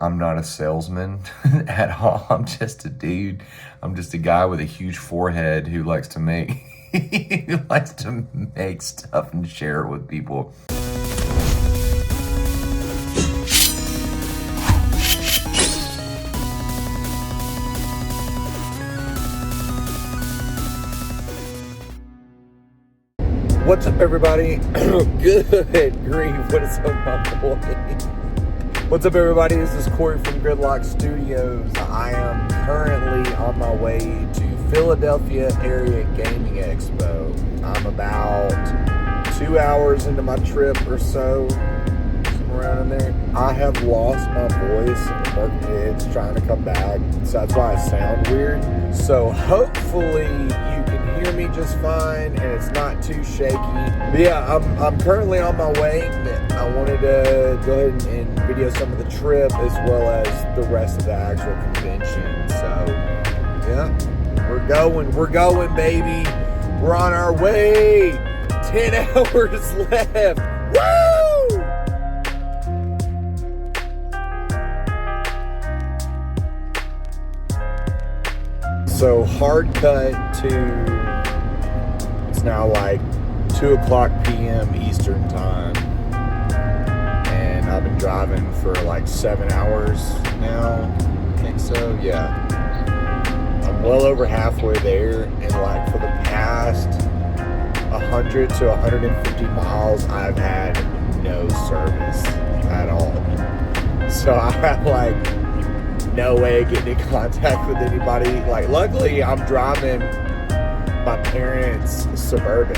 I'm not a salesman at all. I'm just a dude. I'm just a guy with a huge forehead who likes to make who likes to make stuff and share it with people. What's up, everybody? Good grief, what is up, my boy? What's up, everybody? This is Corey from Gridlock Studios. I am currently on my way to Philadelphia Area Gaming Expo. I'm about 2 hours into my trip or so, somewhere around in there. I have lost my voice. It's trying to come back, so that's why I sound weird. So hopefully you can hear me just fine and it's not too shaky. But yeah, I'm currently on my way. I wanted to go ahead and video some of the trip as well as the rest of the actual convention. So yeah, we're going, baby. We're on our way. 10 hours left. Woo! So hard cut to, it's now like 2 o'clock p.m. Eastern time. And I've been driving for like 7 hours now. I think so, yeah. I'm well over halfway there, and like for the past 100 to 150 miles, I've had no service at all. So I have like no way of getting in contact with anybody. Like, luckily I'm driving my parents' Suburban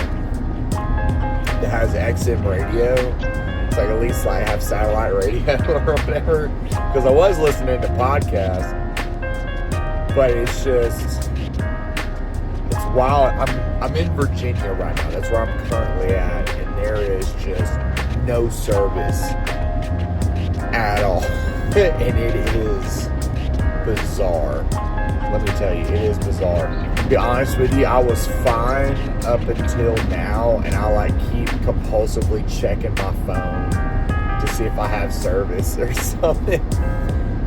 that has XM radio. It's like at least I have satellite radio or whatever, because I was listening to podcasts, but it's wild. I'm in Virginia right now. That's where I'm currently at, and there is just no service at all. And it is bizarre. Let me tell you, it is bizarre. To be honest with you, I was fine up until now, and I like keep compulsively checking my phone to see if I have service or something.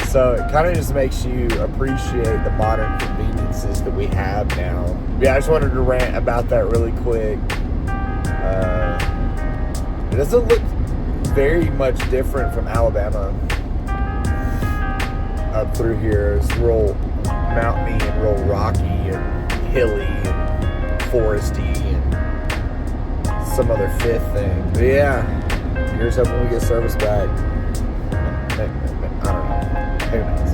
So it kind of just makes you appreciate the modern conveniences that we have now. Yeah, I just wanted to rant about that really quick. It doesn't look very much different from Alabama. Up through here, it's real mountainy and real rocky and hilly and foresty and some other fifth thing. But yeah, here's hoping we get service back. I don't know. Who knows?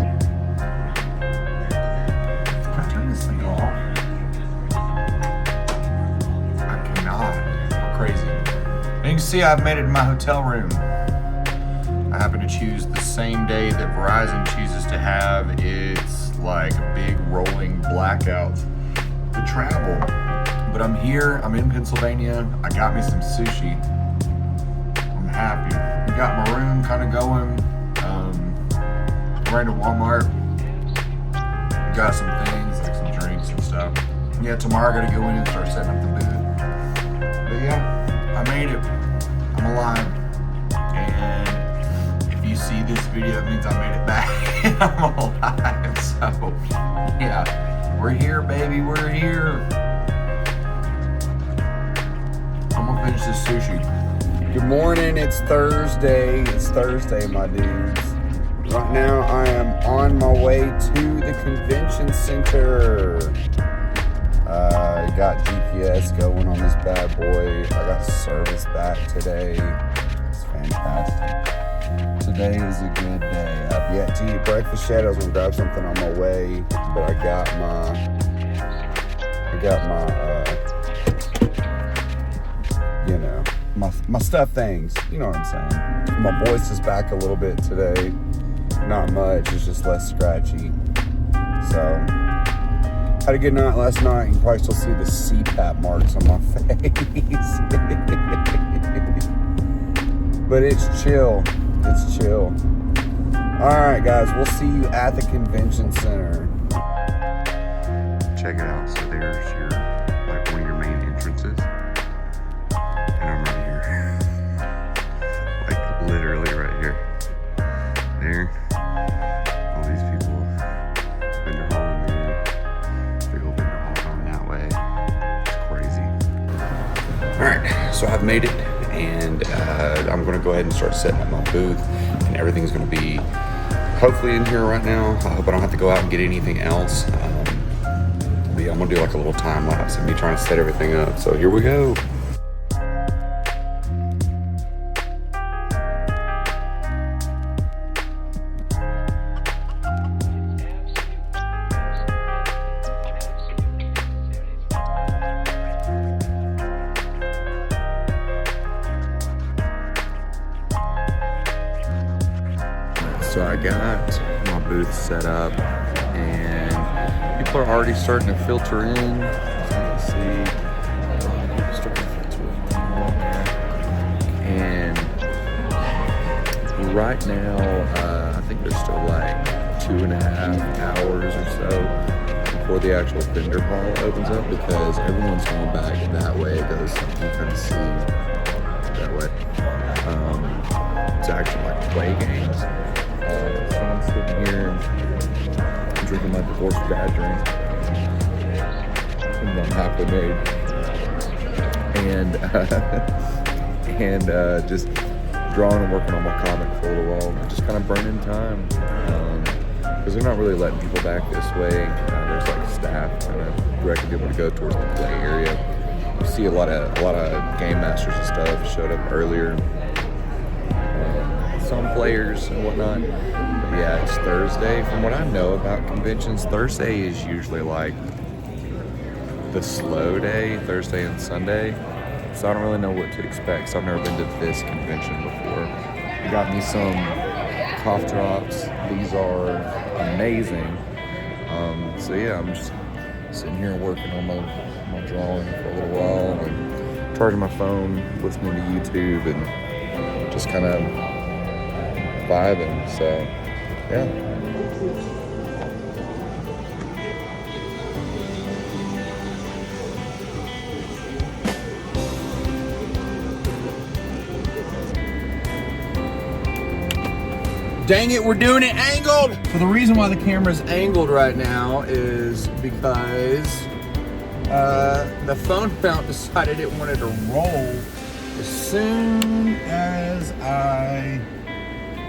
Can I turn this thing off? I cannot. How crazy. And you can see I've made it to my hotel room. I happen to choose the same day that Verizon chooses to have its like big rolling blackout to travel. But I'm here, I'm in Pennsylvania. I got me some sushi. I'm happy. I got my room kind of going. Ran to Walmart. Got some things, like some drinks and stuff. Yeah, tomorrow I gotta go in and start setting up the booth. But yeah, I made it. I'm alive. And if you see this video, it means I made it back and I'm alive. So yeah, we're here, baby, we're here. I'm gonna finish this sushi. Good morning, it's Thursday. It's Thursday, my dudes. Right now I am on my way to the convention center. I got GPS going on this bad boy. I got service back today. It's fantastic. Today is a good day. I've yet to eat breakfast yet. I was gonna grab something on my way, but I got my stuff things. You know what I'm saying? My voice is back a little bit today. Not much, it's just less scratchy. So, had a good night last night. You can probably still see the CPAP marks on my face. But it's chill. It's chill. Alright, guys, we'll see you at the convention center. Check it out. So there's your, like, one of your main entrances. And I'm right here. Like, literally right here. There. So I've made it, and I'm going to go ahead and start setting up my booth, and everything's going to be hopefully in here right now. I hope I don't have to go out and get anything else. But yeah, I'm going to do like a little time lapse of me trying to set everything up. So here we go. So I got my booth set up, and people are already starting to filter in. So you can see, starting to filter in. And right now, I think there's still like 2.5 hours or so before the actual vendor hall opens up, because everyone's going back that way. It goes, you can kind of see that way. It's actually like play games. So I'm sitting here drinking my divorced dad drink, and I'm halfway made, and just drawing and working on my comic for a little while, just kind of burning time, because they're not really letting people back this way. There's like staff kind of directing people to go towards the play area. You see a lot of game masters and stuff showed up earlier. Some players and whatnot. But yeah, it's Thursday. From what I know about conventions, Thursday is usually like the slow day, Thursday and Sunday. So I don't really know what to expect. So I've never been to this convention before. Got me some cough drops. These are amazing. So yeah, I'm just sitting here working on my drawing for a little while, and charging my phone, listening to YouTube, and just kind of vibing. So yeah. Dang it, we're doing it angled! So the reason why the camera's angled right now is because the phone mount decided it wanted to roll as soon as I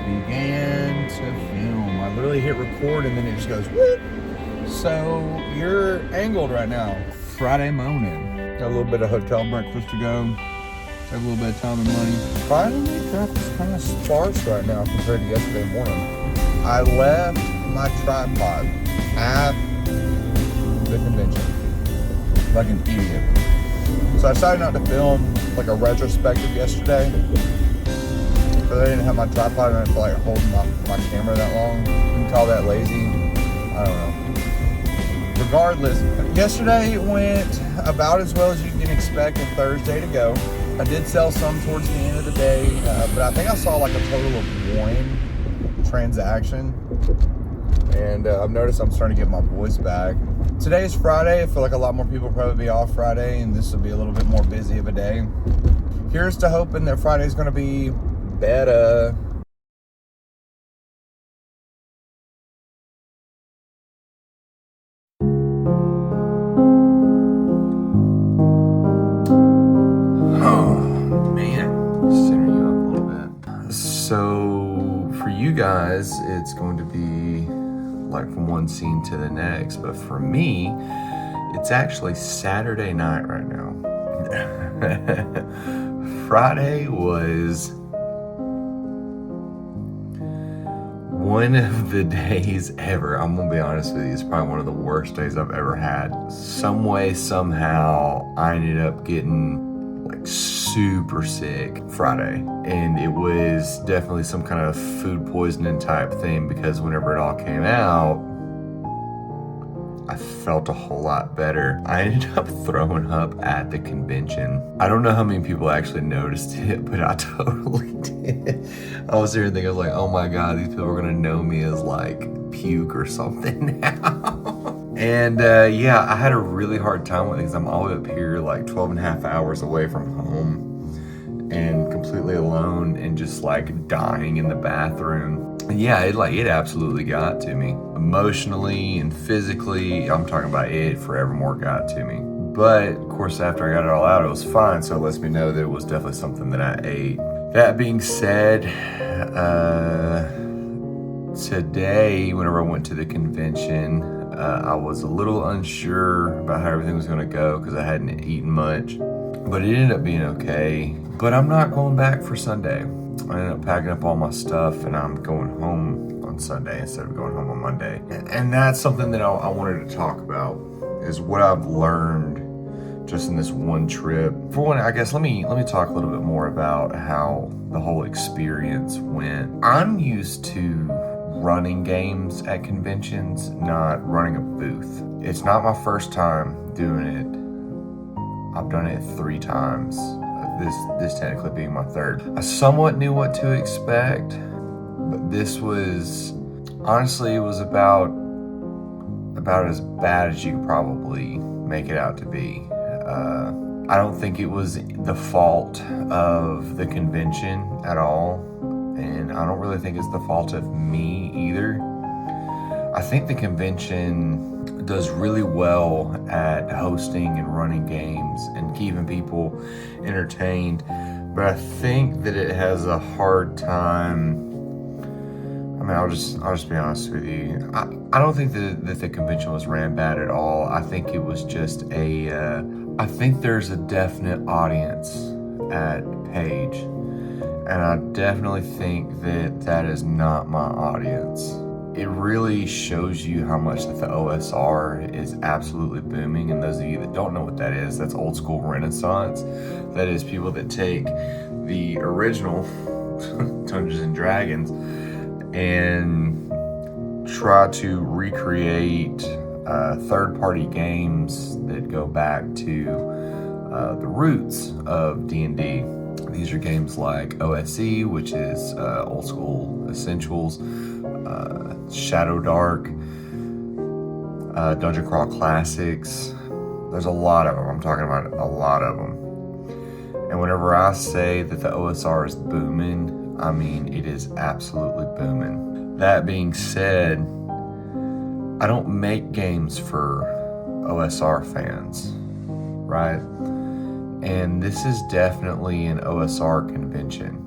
began to film. I literally hit record and then it just goes whoop. So you're angled right now. Friday morning. Got a little bit of hotel breakfast to go. Save a little bit of time and money. Finally, traffic's kind of sparse right now compared to yesterday morning. I left my tripod at the convention like an idiot. So I decided not to film like a retrospective yesterday, because I didn't have my tripod and I felt like holding my camera that long. You can call that lazy. I don't know. Regardless, yesterday went about as well as you can expect a Thursday to go. I did sell some towards the end of the day, but I think I saw like a total of 1 transaction. And I've noticed I'm starting to get my voice back. Today is Friday. I feel like a lot more people will probably be off Friday, and this will be a little bit more busy of a day. Here's to hoping that Friday's going to be better. So for you guys, it's going to be like from one scene to the next, but for me, it's actually Saturday night right now. Friday was one of the days ever. I'm gonna be honest with you, it's probably one of the worst days I've ever had. Some way, somehow, I ended up getting like super sick Friday, and it was definitely some kind of food poisoning type thing, because whenever it all came out, I felt a whole lot better. I ended up throwing up at the convention. I don't know how many people actually noticed it, but I totally did. I was here thinking, I was like, oh my God, these people are gonna know me as like puke or something now. And yeah, I had a really hard time with it, because I'm all the way up here like 12.5 hours away from home and completely alone and just like dying in the bathroom. And yeah, it absolutely got to me. Emotionally and physically, I'm talking about it forevermore got to me. But of course, after I got it all out, it was fine. So it lets me know that it was definitely something that I ate. That being said, today, whenever I went to the convention, I was a little unsure about how everything was going to go because I hadn't eaten much, but it ended up being okay. But I'm not going back for Sunday. I ended up packing up all my stuff and I'm going home on Sunday instead of going home on Monday. And that's something that I wanted to talk about, is what I've learned just in this one trip. For one, I guess let me talk a little bit more about how the whole experience went. I'm used to running games at conventions, not running a booth. It's not my first time doing it. I've done it 3 times. This technically being my third. I somewhat knew what to expect, but this was, honestly, it was about as bad as you could probably make it out to be. I don't think it was the fault of the convention at all, and I don't really think it's the fault of me either. I think the convention does really well at hosting and running games and keeping people entertained, but I think that it has a hard time. I mean, I'll just be honest with you. I don't think that the convention was ran bad at all. I think it was just I think there's a definite audience at Page, and I definitely think that is not my audience. It really shows you how much that the OSR is absolutely booming. And those of you that don't know what that is, that's old school Renaissance. That is people that take the original Dungeons and Dragons and try to recreate third-party games that go back to the roots of D&D. These are games like OSE, which is old school Essentials, Shadow Dark, Dungeon Crawl Classics. There's a lot of them. I'm talking about a lot of them. And whenever I say that the OSR is booming, I mean it is absolutely booming. That being said, I don't make games for OSR fans, right? And this is definitely an OSR convention.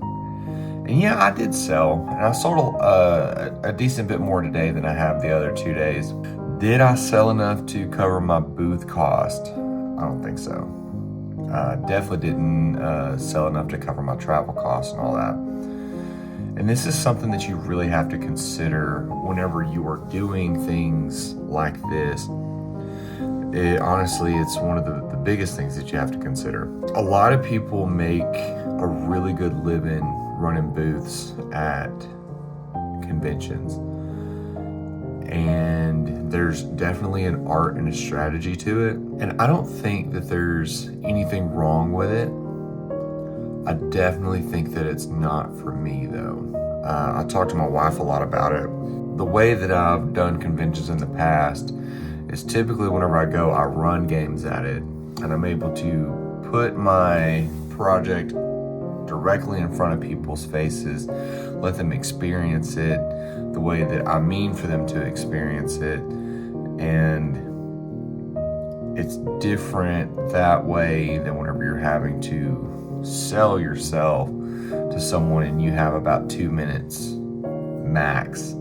And yeah, I did sell, and I sold a decent bit more today than I have the other 2 days. Did I sell enough to cover my booth cost? I don't think so. Definitely didn't sell enough to cover my travel costs and all that. And this is something that you really have to consider whenever you are doing things like this. Honestly, it's one of the biggest things that you have to consider. A lot of people make a really good living running booths at conventions. And there's definitely an art and a strategy to it. And I don't think that there's anything wrong with it. I definitely think that it's not for me though. I talked to my wife a lot about it. The way that I've done conventions in the past is typically whenever I go, I run games at it, and I'm able to put my project directly in front of people's faces, let them experience it the way that I mean for them to experience it. And it's different that way than whenever you're having to sell yourself to someone and you have about 2 minutes max.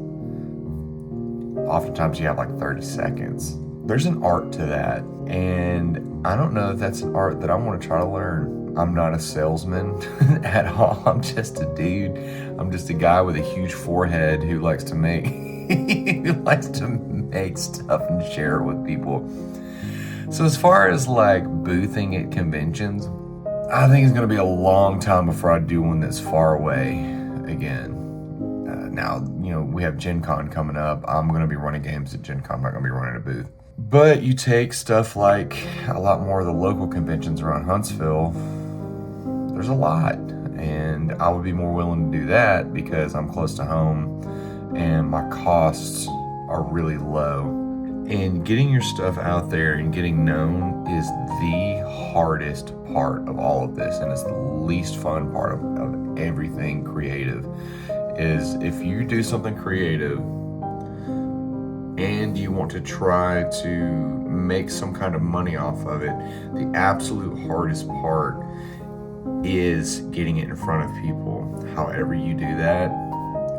Oftentimes you have like 30 seconds. There's an art to that, and I don't know if that's an art that I want to try to learn. I'm not a salesman at all. I'm just a dude. I'm just a guy with a huge forehead who likes to make stuff and share it with people. So as far as like boothing at conventions, I think it's going to be a long time before I do one that's far away again. Now, we have Gen Con coming up. I'm going to be running games at Gen Con. I'm not going to be running a booth. But you take stuff like a lot more of the local conventions around Huntsville, there's a lot. And I would be more willing to do that because I'm close to home and my costs are really low. And getting your stuff out there and getting known is the hardest part of all of this. And it's the least fun part of everything creative. Is if you do something creative, and you want to try to make some kind of money off of it, the absolute hardest part is getting it in front of people. However you do that,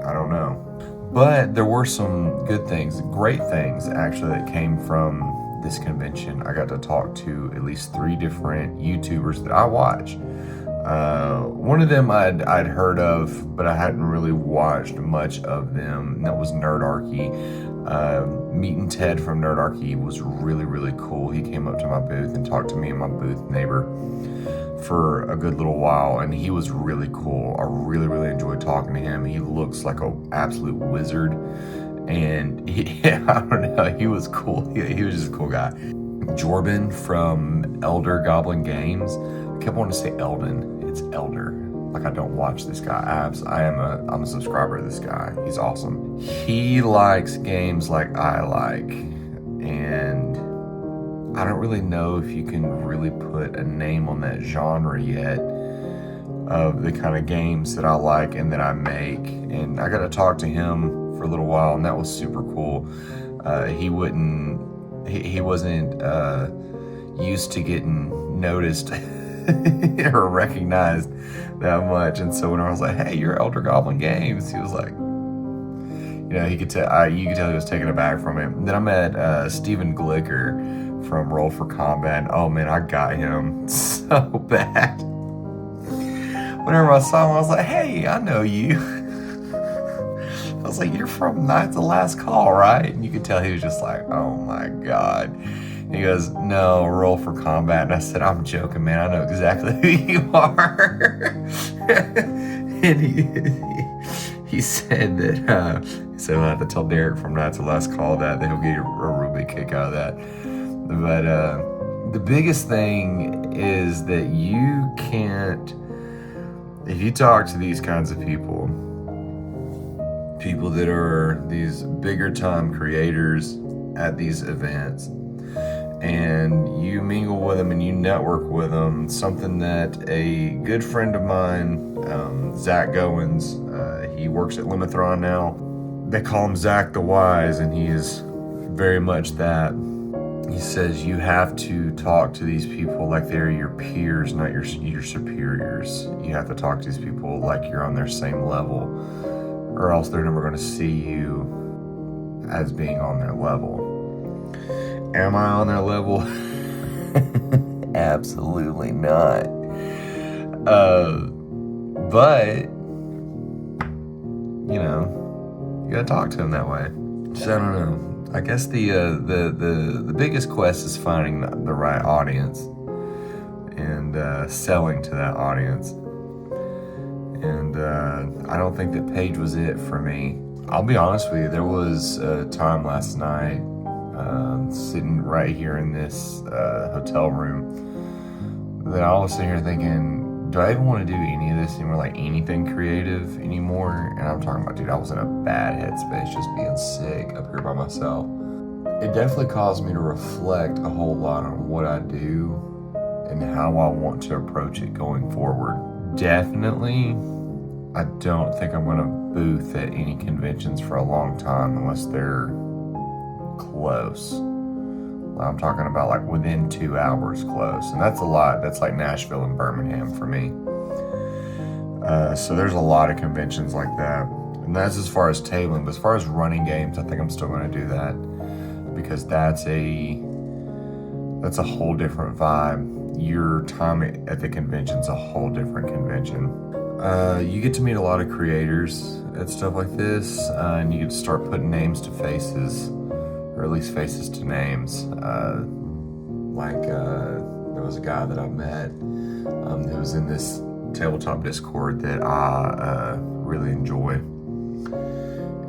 I don't know. But there were some good things, great things actually, that came from this convention. I got to talk to at least 3 different YouTubers that I watch. One of them I'd heard of, but I hadn't really watched much of them, and that was Nerdarchy. Meeting Ted from Nerdarchy was really, really cool. He came up to my booth and talked to me and my booth neighbor for a good little while, and he was really cool. I really, really enjoyed talking to him. He looks like an absolute wizard, and I don't know, he was cool. He was just a cool guy. Jordan from Elder Goblin Games. I kept wanting to say Eldon. It's Elder. Like, I don't watch this guy. I'm a subscriber to this guy. He's awesome. He likes games like I like, and I don't really know if you can really put a name on that genre yet of the kind of games that I like and that I make. And I got to talk to him for a little while, and that was super cool. He wasn't used to getting noticed or recognized that much, and so when I was like, "Hey, you're Elder Goblin Games," he was like, you could tell he was taken aback from it. And then I met Steven Glicker from Roll for Combat. And, oh man, I got him so bad. Whenever I saw him, I was like, "Hey, I know you." I was like, "You're from Knights of the Last Call, right?" And you could tell he was just like, "Oh my God." And he goes, "No, Roll for Combat." And I said, "I'm joking, man. I know exactly who you are." And he said that we'll have to tell Derek from Knights of the Last Call that he'll get a real big kick out of that. But the biggest thing is that you can't, if you talk to these kinds of people that are these bigger time creators at these events, and you mingle with them and you network with them, something that a good friend of mine, Zach Goins, he works at Limithron now. They call him Zach the Wise, and he is very much that. He says you have to talk to these people like they're your peers, not your superiors. You have to talk to these people like you're on their same level, or else they're never going to see you as being on their level. Am I on their level? Absolutely not. But you gotta talk to them that way. So I don't know. I guess the biggest quest is finding the right audience and selling to that audience. And I don't think that Paige was it for me. I'll be honest with you. There was a time last night, sitting right here in this hotel room, that I was sitting here thinking, do I even want to do any of this anymore, like anything creative anymore? And I'm talking about, dude, I was in a bad headspace, just being sick up here by myself. It definitely caused me to reflect a whole lot on what I do and how I want to approach it going forward. Definitely, I don't think I'm going to booth at any conventions for a long time unless they're close. I'm talking about like within 2 hours close, and that's a lot. That's like Nashville and Birmingham for me. So there's a lot of conventions like that, and that's as far as tabling. But as far as running games, I think I'm still going to do that, because that's a whole different vibe. Your time at the convention's a whole different convention. You get to meet a lot of creators at stuff like this, and you get to start putting names to faces, or at least faces to names. There was a guy that I met who was in this tabletop Discord that I really enjoy,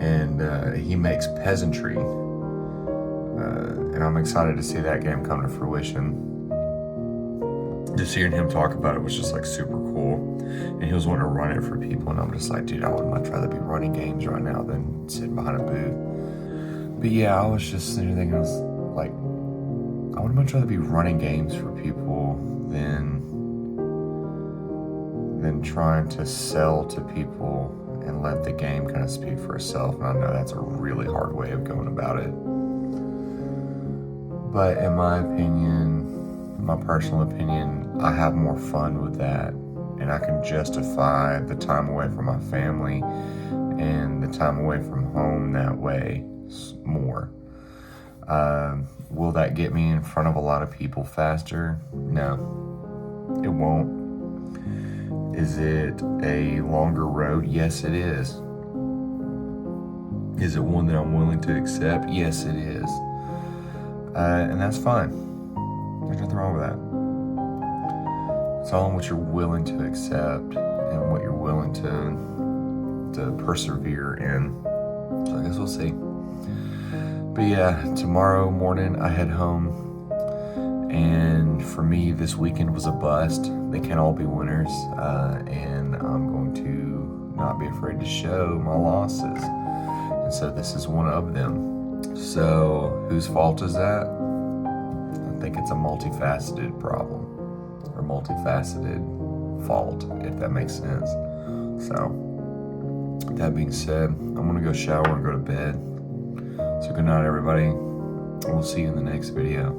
and he makes Peasantry, and I'm excited to see that game come to fruition. Just hearing him talk about it was just like super cool, and he was wanting to run it for people, and I'm just like, dude, I would much rather be running games right now than sitting behind a booth. But yeah, I was just sitting there thinking, I was like, I would much rather be running games for people than trying to sell to people and let the game kind of speak for itself. And I know that's a really hard way of going about it. But in my opinion, my personal opinion, I have more fun with that. And I can justify the time away from my family and the time away from home that way more. Will that get me in front of a lot of people faster? No, it won't. Is it a longer road? Yes, it is. Is it one that I'm willing to accept? Yes, it is. And that's fine. There's nothing wrong with that. It's all in what you're willing to accept and what you're willing to persevere in. So I guess we'll see. But yeah, tomorrow morning I head home. And for me, this weekend was a bust. They can't all be winners. And I'm going to not be afraid to show my losses. And so this is one of them. So whose fault is that? I think it's a multifaceted problem. Or multifaceted fault, if that makes sense. So, that being said, I'm going to go shower and go to bed. So good night, everybody. We'll see you in the next video.